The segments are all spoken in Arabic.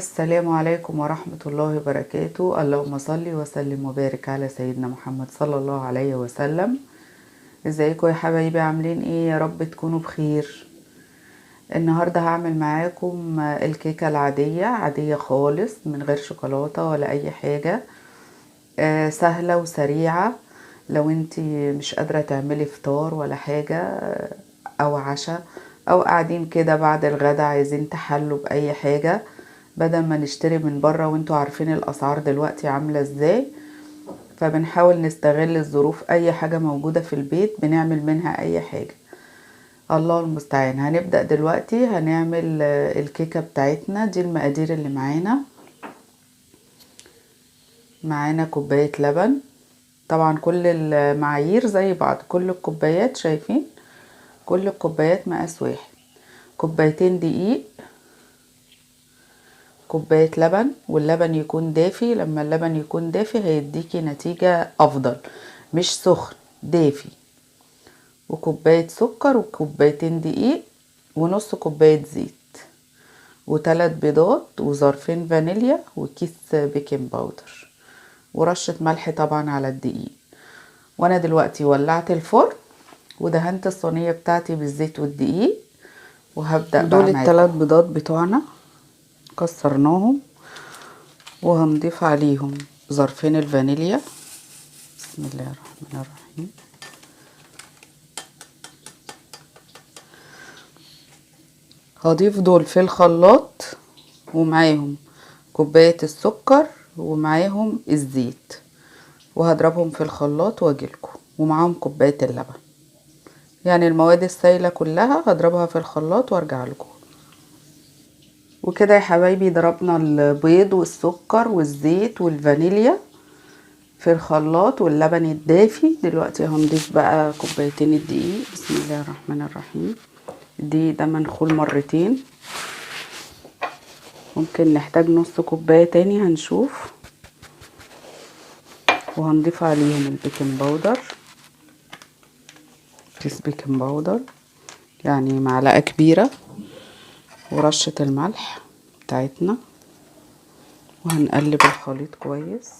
السلام عليكم ورحمة الله وبركاته. اللهم صل وسلم وبارك على سيدنا محمد صلى الله عليه وسلم. ازيكم يا حبايبي؟ عاملين ايه؟ يا رب تكونوا بخير. النهاردة هعمل معاكم الكيكة العادية، عادية خالص من غير شوكولاتة ولا اي حاجة. سهلة وسريعة. لو انتي مش قادرة تعملي فطار ولا حاجة او عشاء، او قاعدين كده بعد الغدا عايزين تحلوا باي حاجة، بدل ما نشتري من بره وانتوا عارفين الاسعار دلوقتي عاملة ازاي، فبنحاول نستغل الظروف. اي حاجة موجودة في البيت بنعمل منها اي حاجة. الله المستعان. هنبدأ دلوقتي هنعمل الكيكة بتاعتنا. دي المقادير اللي معانا كوباية لبن. طبعا كل المعايير زي بعض، كل الكوبايات شايفين، كل الكوبايات مقاس واحد. كوبايتين دقيق، كوباية لبن، واللبن يكون دافي. لما اللبن يكون دافي هيديكي نتيجة افضل، مش سخن، دافي. وكوباية سكر، وكوبايتين دقيق، ونص كوباية زيت، وثلاث بيضات، وظرفين فانيليا، وكيس بيكنج باودر، ورشة ملح طبعا على الدقيق. وانا دلوقتي ولعت الفرن ودهنت الصينية بتاعتي بالزيت والدقيق، وهبدأ دول الثلاث بيضات بتوعنا كسرناهم، وهنضيف عليهم ظرفين الفانيليا. بسم الله الرحمن الرحيم. هضيف دول في الخلاط، ومعاهم كوباية السكر، ومعاهم الزيت، وهضربهم في الخلاط واجيلكم، ومعاهم كوباية اللبن. يعني المواد السائلة كلها هضربها في الخلاط وارجع لكم. وكده يا حبايبي ضربنا البيض والسكر والزيت والفانيليا في الخلاط واللبن الدافي. دلوقتي هنضيف بقى كوبايتين الدقيق. بسم الله الرحمن الرحيم. الدقيق ده منخول مرتين، ممكن نحتاج نص كوباية تاني، هنشوف. وهنضيف عليهم البيكنج باودر، كيس بيكنج باودر يعني معلقة كبيرة، ورشة الملح بتاعتنا، وهنقلب الخليط كويس.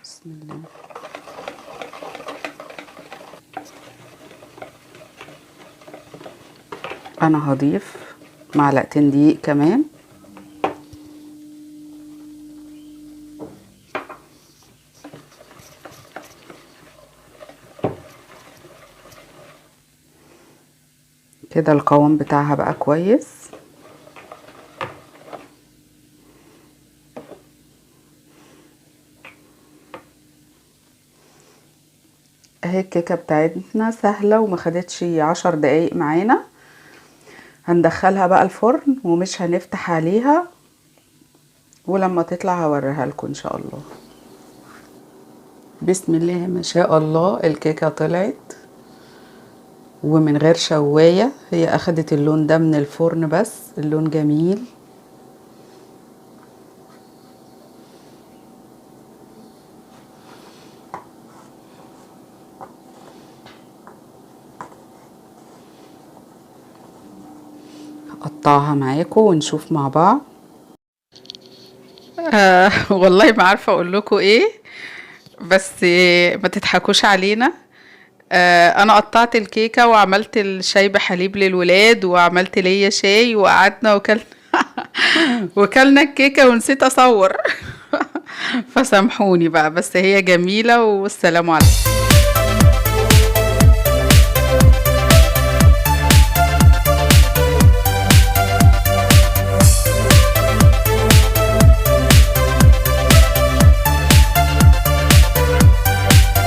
بسم الله. انا هضيف معلقتين دقيق كمان، كده القوام بتاعها بقى كويس. اهي الكيكة بتاعتنا سهلة وما خدتش 10 دقايق معانا. هندخلها بقى الفرن ومش هنفتح عليها، ولما تطلع هوريها لكم ان شاء الله. بسم الله ما شاء الله، الكيكة طلعت ومن غير شواية. هي اخدت اللون ده من الفرن، بس اللون جميل. هقطعها معاكم ونشوف مع بعض. والله ما عارفة اقول لكم ايه، بس ما تضحكوش علينا. انا قطعت الكيكة وعملت الشاي بحليب للولاد، وعملت ليا شاي، وقعدنا وكلنا وكلنا الكيكة ونسيت اصور. فسامحوني بقى، بس هي جميلة، والسلام عليكم.